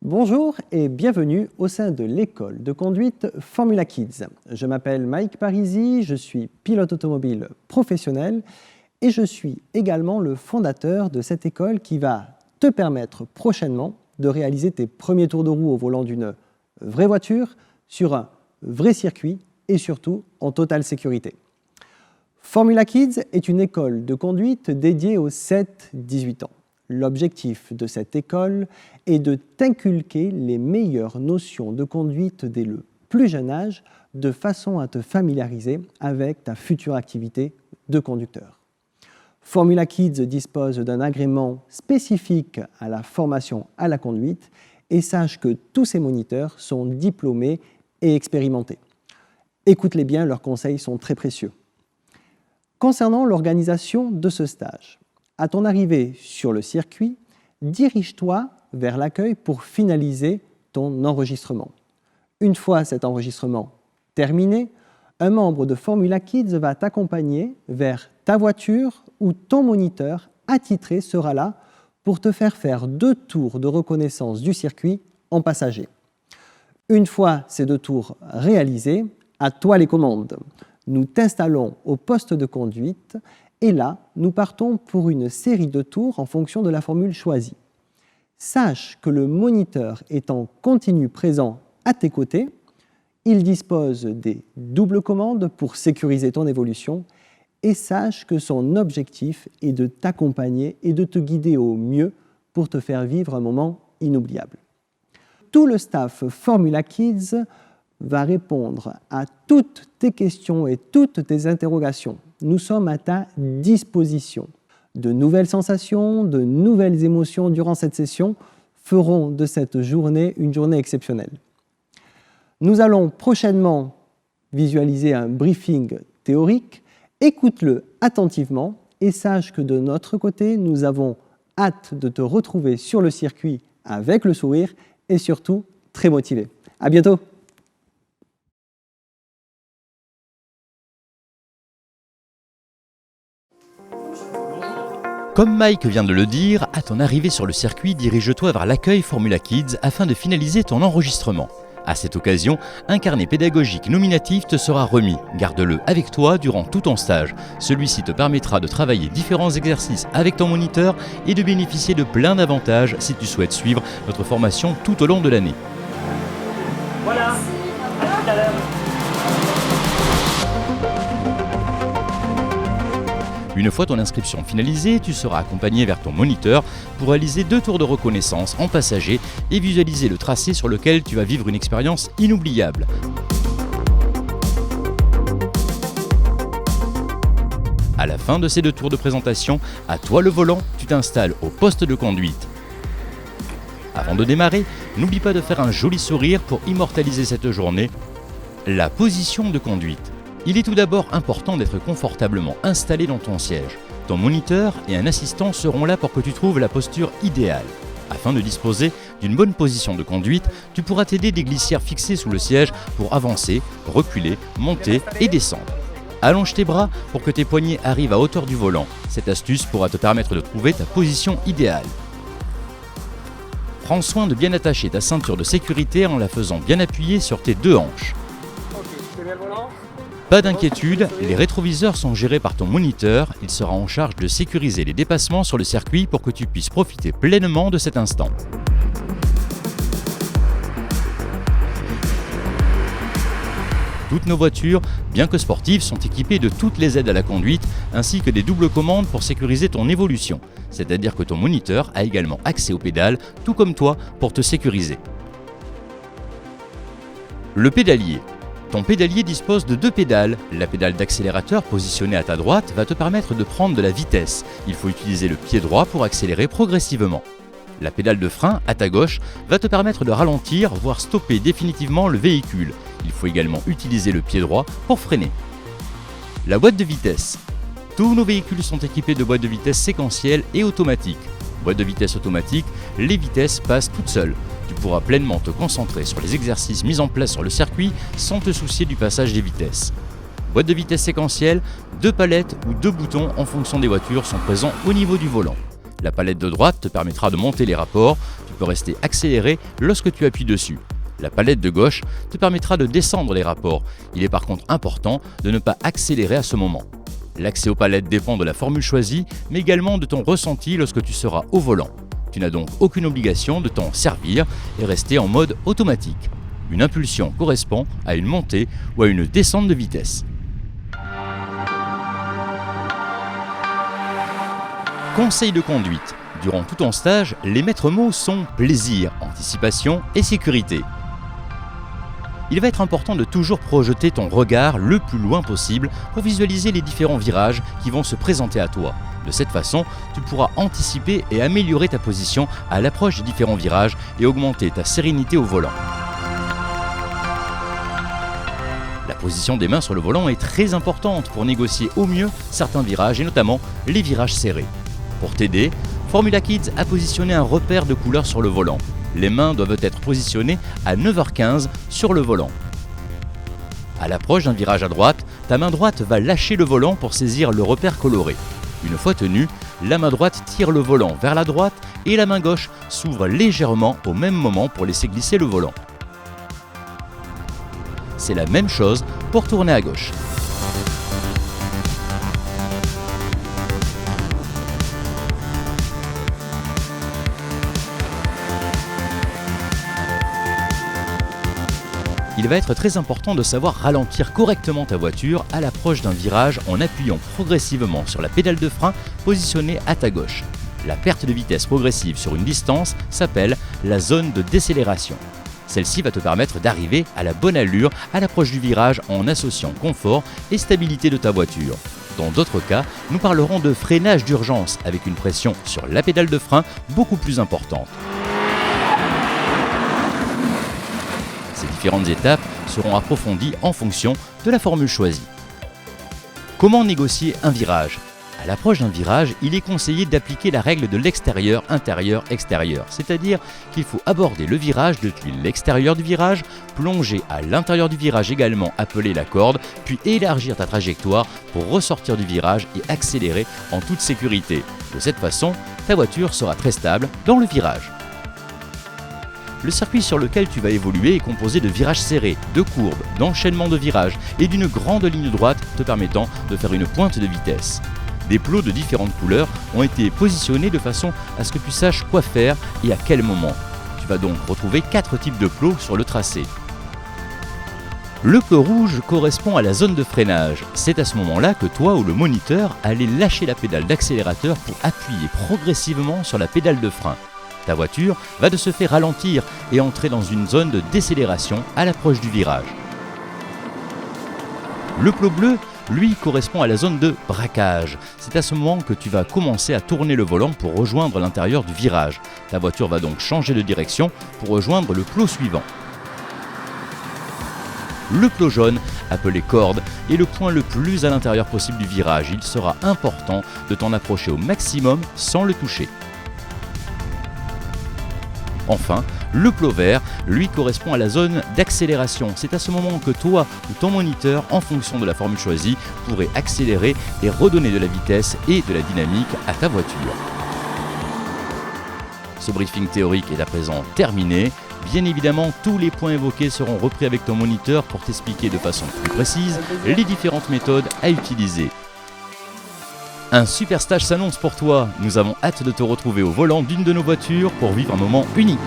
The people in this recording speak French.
Bonjour et bienvenue au sein de l'école de conduite Formula Kids. Je m'appelle Mike Parisi, je suis pilote automobile professionnel et je suis également le fondateur de cette école qui va te permettre prochainement de réaliser tes premiers tours de roue au volant d'une vraie voiture sur un vrai circuit et surtout en totale sécurité. Formula Kids est une école de conduite dédiée aux 7-18 ans. L'objectif de cette école est de t'inculquer les meilleures notions de conduite dès le plus jeune âge, de façon à te familiariser avec ta future activité de conducteur. Formula Kids dispose d'un agrément spécifique à la formation à la conduite et sache que tous ces moniteurs sont diplômés et expérimentés. Écoute-les bien, leurs conseils sont très précieux. Concernant l'organisation de ce stage, à ton arrivée sur le circuit, dirige-toi vers l'accueil pour finaliser ton enregistrement. Une fois cet enregistrement terminé, un membre de Formula Kids va t'accompagner vers ta voiture où ton moniteur attitré sera là pour te faire 2 tours de reconnaissance du circuit en passager. Une fois ces 2 tours réalisés, à toi les commandes. Nous t'installons au poste de conduite et là, nous partons pour une série de tours en fonction de la formule choisie. Sache que le moniteur est en continu présent à tes côtés, il dispose des doubles commandes pour sécuriser ton évolution et sache que son objectif est de t'accompagner et de te guider au mieux pour te faire vivre un moment inoubliable. Tout le staff Formula Kids va répondre à toutes tes questions et toutes tes interrogations. Nous sommes à ta disposition. De nouvelles sensations, de nouvelles émotions durant cette session feront de cette journée une journée exceptionnelle. Nous allons prochainement visualiser un briefing théorique. Écoute-le attentivement et sache que de notre côté, nous avons hâte de te retrouver sur le circuit avec le sourire et surtout très motivé. À bientôt! Comme Mike vient de le dire, à ton arrivée sur le circuit, dirige-toi vers l'accueil Formula Kids afin de finaliser ton enregistrement. À cette occasion, un carnet pédagogique nominatif te sera remis. Garde-le avec toi durant tout ton stage. Celui-ci te permettra de travailler différents exercices avec ton moniteur et de bénéficier de plein d'avantages si tu souhaites suivre notre formation tout au long de l'année. Voilà, à tout à l'heure. Une fois ton inscription finalisée, tu seras accompagné vers ton moniteur pour réaliser 2 tours de reconnaissance en passager et visualiser le tracé sur lequel tu vas vivre une expérience inoubliable. À la fin de ces 2 tours de présentation, à toi le volant, tu t'installes au poste de conduite. Avant de démarrer, n'oublie pas de faire un joli sourire pour immortaliser cette journée. La position de conduite. Il est tout d'abord important d'être confortablement installé dans ton siège. Ton moniteur et un assistant seront là pour que tu trouves la posture idéale. Afin de disposer d'une bonne position de conduite, tu pourras t'aider des glissières fixées sous le siège pour avancer, reculer, monter et descendre. Allonge tes bras pour que tes poignets arrivent à hauteur du volant. Cette astuce pourra te permettre de trouver ta position idéale. Prends soin de bien attacher ta ceinture de sécurité en la faisant bien appuyer sur tes 2 hanches. Pas d'inquiétude, les rétroviseurs sont gérés par ton moniteur, il sera en charge de sécuriser les dépassements sur le circuit pour que tu puisses profiter pleinement de cet instant. Toutes nos voitures, bien que sportives, sont équipées de toutes les aides à la conduite ainsi que des doubles commandes pour sécuriser ton évolution. C'est-à-dire que ton moniteur a également accès aux pédales, tout comme toi, pour te sécuriser. Le pédalier. Ton pédalier dispose de 2 pédales. La pédale d'accélérateur positionnée à ta droite va te permettre de prendre de la vitesse. Il faut utiliser le pied droit pour accélérer progressivement. La pédale de frein à ta gauche va te permettre de ralentir, voire stopper définitivement le véhicule. Il faut également utiliser le pied droit pour freiner. La boîte de vitesse. Tous nos véhicules sont équipés de boîtes de vitesse séquentielles et automatiques. Boîte de vitesse automatique, les vitesses passent toutes seules. Tu pourras pleinement te concentrer sur les exercices mis en place sur le circuit sans te soucier du passage des vitesses. Boîte de vitesse séquentielle, 2 palettes ou 2 boutons en fonction des voitures sont présents au niveau du volant. La palette de droite te permettra de monter les rapports, tu peux rester accéléré lorsque tu appuies dessus. La palette de gauche te permettra de descendre les rapports. Il est par contre important de ne pas accélérer à ce moment. L'accès aux palettes dépend de la formule choisie, mais également de ton ressenti lorsque tu seras au volant. Tu n'as donc aucune obligation de t'en servir et rester en mode automatique. Une impulsion correspond à une montée ou à une descente de vitesse. Conseil de conduite. Durant tout ton stage, les maîtres mots sont plaisir, anticipation et sécurité. Il va être important de toujours projeter ton regard le plus loin possible pour visualiser les différents virages qui vont se présenter à toi. De cette façon, tu pourras anticiper et améliorer ta position à l'approche des différents virages et augmenter ta sérénité au volant. La position des mains sur le volant est très importante pour négocier au mieux certains virages et notamment les virages serrés. Pour t'aider, Formula Kids a positionné un repère de couleur sur le volant. Les mains doivent être positionnées à 9h15 sur le volant. À l'approche d'un virage à droite, ta main droite va lâcher le volant pour saisir le repère coloré. Une fois tenue, la main droite tire le volant vers la droite et la main gauche s'ouvre légèrement au même moment pour laisser glisser le volant. C'est la même chose pour tourner à gauche. Il va être très important de savoir ralentir correctement ta voiture à l'approche d'un virage en appuyant progressivement sur la pédale de frein positionnée à ta gauche. La perte de vitesse progressive sur une distance s'appelle la zone de décélération. Celle-ci va te permettre d'arriver à la bonne allure à l'approche du virage en associant confort et stabilité de ta voiture. Dans d'autres cas, nous parlerons de freinage d'urgence avec une pression sur la pédale de frein beaucoup plus importante. Ces différentes étapes seront approfondies en fonction de la formule choisie. Comment négocier un virage ? À l'approche d'un virage, il est conseillé d'appliquer la règle de l'extérieur, intérieur, extérieur. C'est-à-dire qu'il faut aborder le virage depuis l'extérieur du virage, plonger à l'intérieur du virage également appelé la corde, puis élargir ta trajectoire pour ressortir du virage et accélérer en toute sécurité. De cette façon, ta voiture sera très stable dans le virage. Le circuit sur lequel tu vas évoluer est composé de virages serrés, de courbes, d'enchaînements de virages et d'une grande ligne droite te permettant de faire une pointe de vitesse. Des plots de différentes couleurs ont été positionnés de façon à ce que tu saches quoi faire et à quel moment. Tu vas donc retrouver 4 types de plots sur le tracé. Le plot rouge correspond à la zone de freinage. C'est à ce moment-là que toi ou le moniteur allez lâcher la pédale d'accélérateur pour appuyer progressivement sur la pédale de frein. Ta voiture va de ce fait ralentir et entrer dans une zone de décélération à l'approche du virage. Le plot bleu, lui, correspond à la zone de braquage. C'est à ce moment que tu vas commencer à tourner le volant pour rejoindre l'intérieur du virage. Ta voiture va donc changer de direction pour rejoindre le plot suivant. Le plot jaune, appelé corde, est le point le plus à l'intérieur possible du virage. Il sera important de t'en approcher au maximum sans le toucher. Enfin, le plot vert, lui, correspond à la zone d'accélération. C'est à ce moment que toi ou ton moniteur, en fonction de la formule choisie, pourrait accélérer et redonner de la vitesse et de la dynamique à ta voiture. Ce briefing théorique est à présent terminé. Bien évidemment, tous les points évoqués seront repris avec ton moniteur pour t'expliquer de façon plus précise les différentes méthodes à utiliser. Un super stage s'annonce pour toi. Nous avons hâte de te retrouver au volant d'une de nos voitures pour vivre un moment unique.